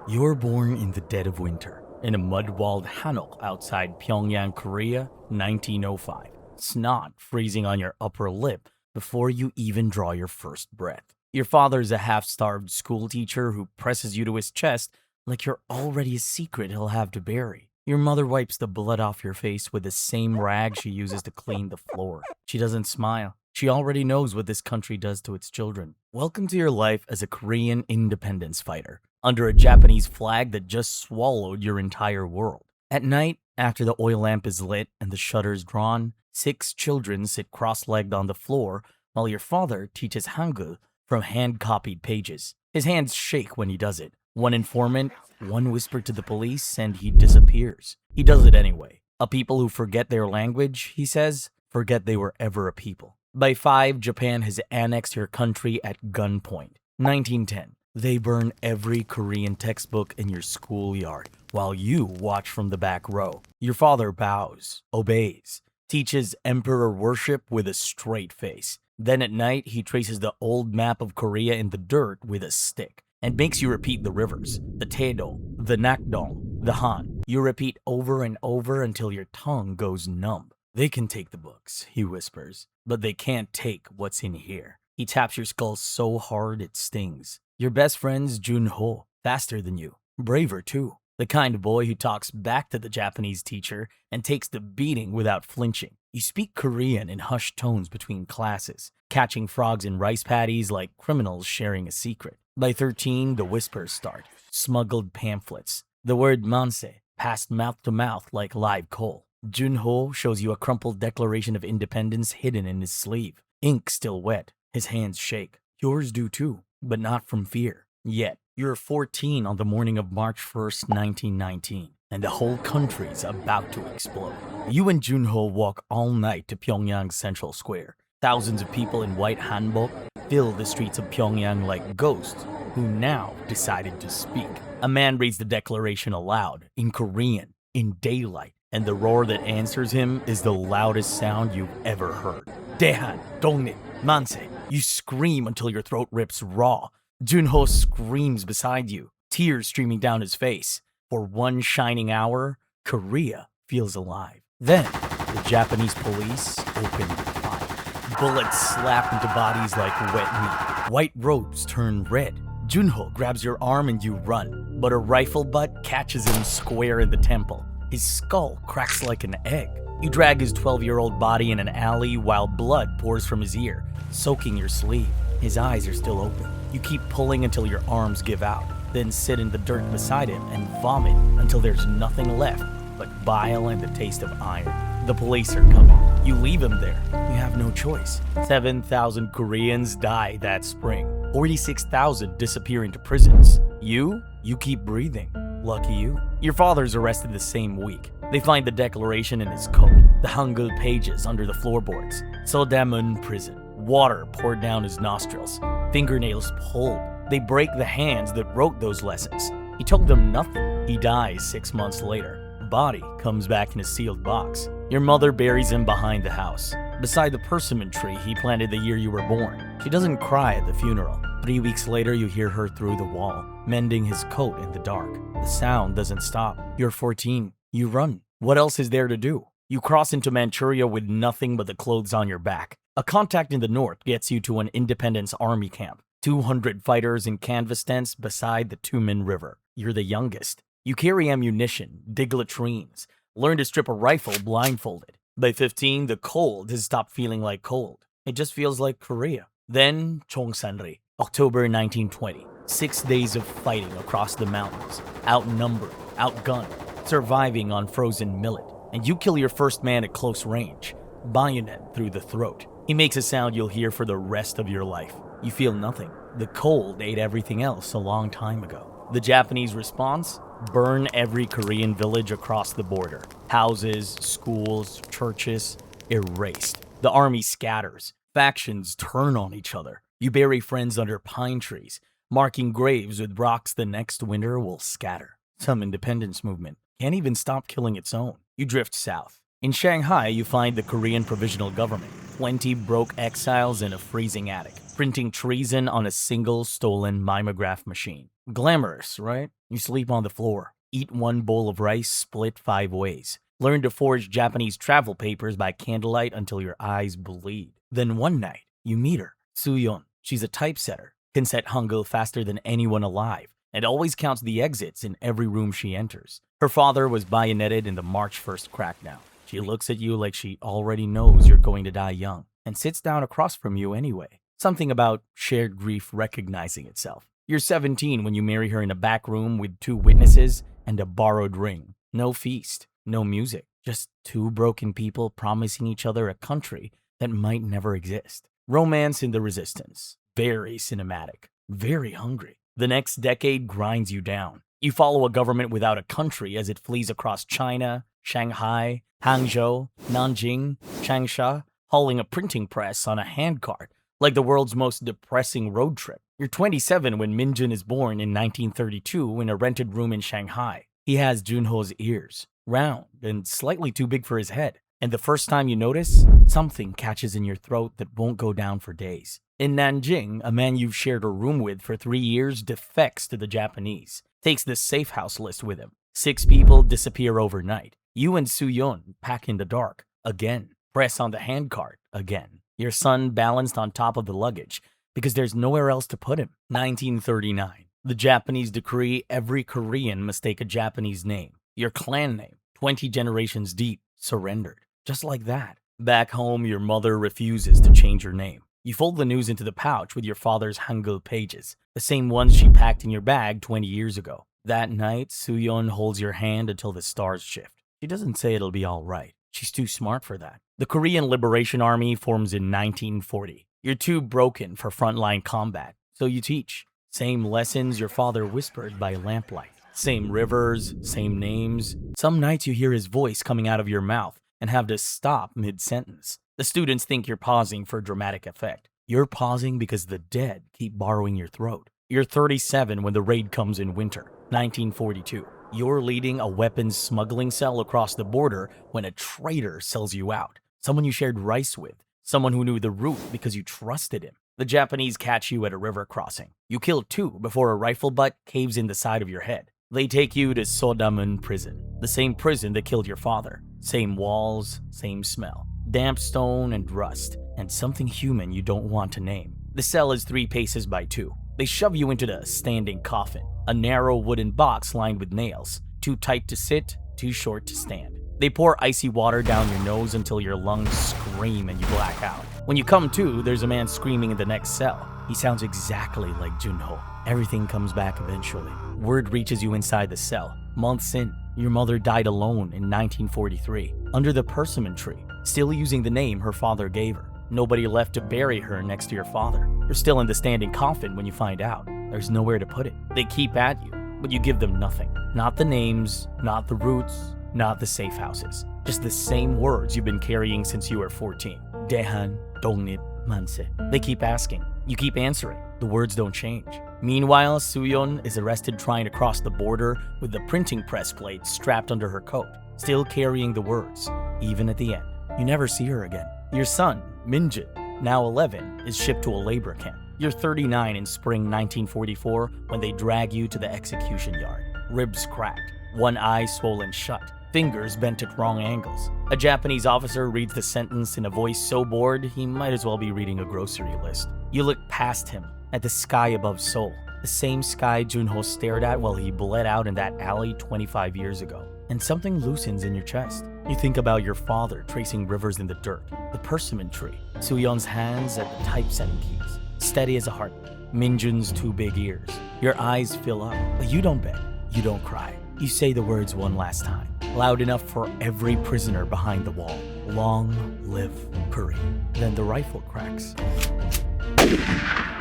You're born in the dead of winter, in a mud-walled hanok outside Pyongyang, Korea, 1905. Snot freezing on your upper lip before you even draw your first breath. Your father's a half-starved schoolteacher who presses you to his chest like you're already a secret he'll have to bury. Your mother wipes the blood off your face with the same rag she uses to clean the floor. She doesn't smile. She already knows what this country does to its children. Welcome to your life as a Korean independence fighter, under a Japanese flag that just swallowed your entire world. At night, after the oil lamp is lit and the shutters drawn, 6 children sit cross-legged on the floor while your father teaches Hangul from hand-copied pages. His hands shake when he does it. One informant, one whisper to the police, and he disappears. He does it anyway. A people who forget their language, he says, forget they were ever a people. By 5, Japan has annexed your country at gunpoint. 1910. They burn every Korean textbook in your schoolyard while you watch from the back row. Your father bows, obeys, teaches emperor worship with a straight face. Then at night, he traces the old map of Korea in the dirt with a stick and makes you repeat the rivers, the Taedo, the Nakdong, the Han. You repeat over and over until your tongue goes numb. They can take the books, he whispers, but they can't take what's in here. He taps your skull so hard it stings. Your best friend's Junho, faster than you, braver too. The kind of boy who talks back to the Japanese teacher and takes the beating without flinching. You speak Korean in hushed tones between classes, catching frogs in rice paddies like criminals sharing a secret. By 13, the whispers start, smuggled pamphlets. The word manse passed mouth to mouth like live coal. Junho shows you a crumpled Declaration of Independence hidden in his sleeve. Ink still wet. His hands shake. Yours do too, but not from fear. Yet, you're 14 on the morning of March 1st, 1919, and the whole country's about to explode. You and Junho walk all night to Pyongyang's Central Square. Thousands of people in white hanbok fill the streets of Pyongyang like ghosts who now decided to speak. A man reads the declaration aloud, in Korean, in daylight, and the roar that answers him is the loudest sound you've ever heard. Daehan, Dongnim, Manse. You scream until your throat rips raw. Junho screams beside you, tears streaming down his face. For one shining hour, Korea feels alive. Then, the Japanese police opened fire. Bullets slap into bodies like wet meat. White robes turn red. Junho grabs your arm and you run, but a rifle butt catches him square in the temple. His skull cracks like an egg. You drag his 12-year-old body in an alley while blood pours from his ear, soaking your sleeve. His eyes are still open. You keep pulling until your arms give out, then sit in the dirt beside him and vomit until there's nothing left but bile and the taste of iron. The police are coming. You leave him there. You have no choice. 7,000 Koreans die that spring. 46,000 disappear into prisons. You keep breathing. Lucky you. Your father's arrested the same week. They find the declaration in his coat, the Hangul pages under the floorboards. Sodamun prison. Water poured down his nostrils. Fingernails pulled. They break the hands that wrote those lessons. He told them nothing. He dies 6 months later. Body comes back in a sealed box. Your mother buries him behind the house, beside the persimmon tree he planted the year you were born. She doesn't cry at the funeral. 3 weeks later, you hear her through the wall, mending his coat in the dark. The sound doesn't stop. You're 14. You run. What else is there to do? You cross into Manchuria with nothing but the clothes on your back. A contact in the north gets you to an Independence Army camp. 200 fighters in canvas tents beside the Tumen River. You're the youngest. You carry ammunition, dig latrines, learn to strip a rifle blindfolded. By 15, the cold has stopped feeling like cold. It just feels like Korea. Then, Chongsanri, October 1920. 6 days of fighting across the mountains. Outnumbered, outgunned, surviving on frozen millet. And you kill your first man at close range. Bayonet through the throat. He makes a sound you'll hear for the rest of your life. You feel nothing. The cold ate everything else a long time ago. The Japanese response? Burn every Korean village across the border. Houses, schools, churches, erased. The army scatters. Factions turn on each other. You bury friends under pine trees, marking graves with rocks the next winter will scatter. Some independence movement can't even stop killing its own. You drift south. In Shanghai, you find the Korean Provisional Government. 20 broke exiles in a freezing attic, printing treason on a single stolen mimeograph machine. Glamorous, right? You sleep on the floor, eat one bowl of rice split 5 ways, learn to forge Japanese travel papers by candlelight until your eyes bleed. Then one night, you meet her, Suyeon. She's a typesetter, can set Hangul faster than anyone alive, and always counts the exits in every room she enters. Her father was bayoneted in the March 1st crackdown. She looks at you like she already knows you're going to die young, and sits down across from you anyway. Something about shared grief recognizing itself. You're 17 when you marry her in a back room with 2 witnesses and a borrowed ring. No feast, no music, just 2 broken people promising each other a country that might never exist. Romance in the resistance. Very cinematic. Very hungry. The next decade grinds you down. You follow a government without a country as it flees across China, Shanghai, Hangzhou, Nanjing, Changsha, hauling a printing press on a handcart, like the world's most depressing road trip. You're 27 when Minjun is born in 1932 in a rented room in Shanghai. He has Junho's ears, round and slightly too big for his head. And the first time you notice, something catches in your throat that won't go down for days. In Nanjing, a man you've shared a room with for 3 years defects to the Japanese, takes the safe house list with him. 6 people disappear overnight. You and Suyeon pack in the dark, again. Press on the handcart, again. Your son balanced on top of the luggage, because there's nowhere else to put him. 1939. The Japanese decree every Korean must take a Japanese name. Your clan name, 20 generations deep, surrendered. Just like that. Back home, your mother refuses to change your name. You fold the news into the pouch with your father's Hangul pages, the same ones she packed in your bag 20 years ago. That night, Suyeon holds your hand until the stars shift. She doesn't say it'll be all right. She's too smart for that. The Korean Liberation Army forms in 1940. You're too broken for frontline combat, so you teach. Same lessons your father whispered by lamplight. Same rivers, same names. Some nights you hear his voice coming out of your mouth and have to stop mid-sentence. The students think you're pausing for dramatic effect. You're pausing because the dead keep borrowing your throat. You're 37 when the raid comes in winter, 1942. You're leading a weapons smuggling cell across the border when a traitor sells you out. Someone you shared rice with. Someone who knew the route because you trusted him. The Japanese catch you at a river crossing. You kill 2 before a rifle butt caves in the side of your head. They take you to Sodamun prison, the same prison that killed your father. Same walls, same smell. Damp stone and rust, and something human you don't want to name. The cell is 3 paces by 2. They shove you into the standing coffin, a narrow wooden box lined with nails, too tight to sit, too short to stand. They pour icy water down your nose until your lungs scream and you black out. When you come to, there's a man screaming in the next cell. He sounds exactly like Junho. Everything comes back eventually. Word reaches you inside the cell. Months in, your mother died alone in 1943, under the persimmon tree, still using the name her father gave her. Nobody left to bury her next to your father. You're still in the standing coffin when you find out. There's nowhere to put it. They keep at you, but you give them nothing. Not the names, not the routes, not the safe houses. Just the same words you've been carrying since you were 14. Dehan, Dongnip, Manse. They keep asking. You keep answering. The words don't change. Meanwhile, Suyeon is arrested trying to cross the border with the printing press plate strapped under her coat, still carrying the words, even at the end. You never see her again. Your son, Minjun, now 11, is shipped to a labor camp. You're 39 in spring 1944 when they drag you to the execution yard. Ribs cracked, one eye swollen shut, fingers bent at wrong angles. A Japanese officer reads the sentence in a voice so bored he might as well be reading a grocery list. You look past him, at the sky above Seoul, the same sky Junho stared at while he bled out in that alley 25 years ago. And something loosens in your chest. You think about your father tracing rivers in the dirt, the persimmon tree, Suyeon's hands at the typesetting keys, steady as a heartbeat, Minjun's 2 big ears. Your eyes fill up, but you don't beg, you don't cry. You say the words one last time, loud enough for every prisoner behind the wall. Long live Korea. Then the rifle cracks.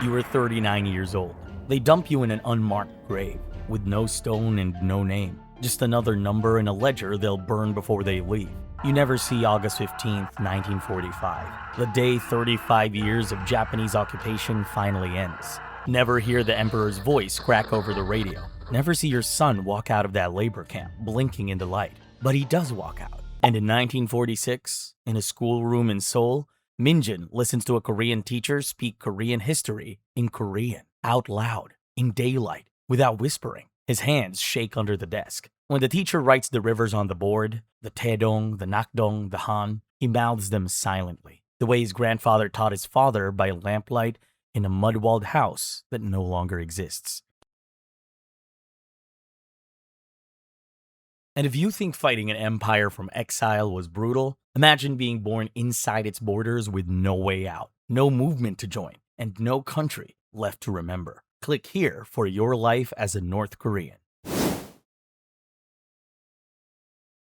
You were 39 years old. They dump you in an unmarked grave, with no stone and no name. Just another number in a ledger they'll burn before they leave. You never see August 15th, 1945, the day 35 years of Japanese occupation finally ends. Never hear the emperor's voice crack over the radio. Never see your son walk out of that labor camp, blinking in the light. But he does walk out. And in 1946, in a schoolroom in Seoul, Minjun listens to a Korean teacher speak Korean history in Korean, out loud, in daylight. without whispering. His hands shake under the desk. When the teacher writes the rivers on the board, the Taedong, the Nakdong, the Han, he mouths them silently, the way his grandfather taught his father by lamplight in a mud-walled house that no longer exists. And if you think fighting an empire from exile was brutal, imagine being born inside its borders with no way out, no movement to join, and no country left to remember. Click here for your life as a North Korean.